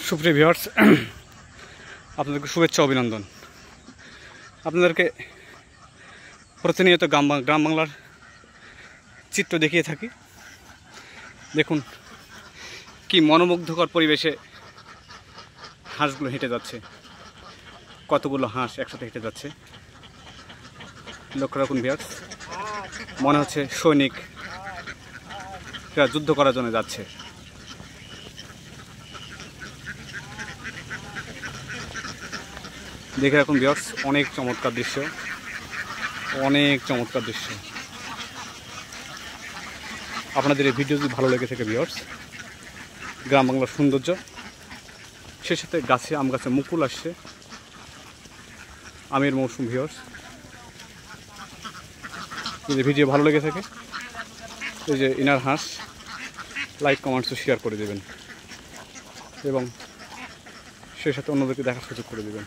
সুপ্রিয় ভিউয়ার্স, আপনাদেরকে শুভেচ্ছা অভিনন্দন। আপনাদেরকে প্রতিনিয়ত গ্রাম বাংলার চিত্র দেখিয়ে থাকি। দেখুন কি মনোমুগ্ধকর পরিবেশে হাঁসগুলো হেঁটে যাচ্ছে। কতগুলো হাঁস একসাথে হেঁটে যাচ্ছে লক্ষ্য রাখুন ভিউয়ার্স। মনে হচ্ছে সৈনিকরা যুদ্ধ করার জন্য যাচ্ছে। দেখে রাখুন ভিউয়ার্স, অনেক চমৎকার দৃশ্য, অনেক চমৎকার দৃশ্য। আপনাদের এই ভিডিও যদি ভালো লেগে থাকে ভিউয়ার্স, গ্রাম বাংলার সৌন্দর্য, সে সাথে গাছে আম গাছে মুকুল আসছে, আমের মৌসুম ভিউয়ার্স। যদি ভিডিও ভালো লেগে থাকে, এই যে ইনার হাঁস, লাইক কমেন্টস ও শেয়ার করে দেবেন এবং সে সাথে অন্যদেরকে দেখার সুযোগ করে দেবেন।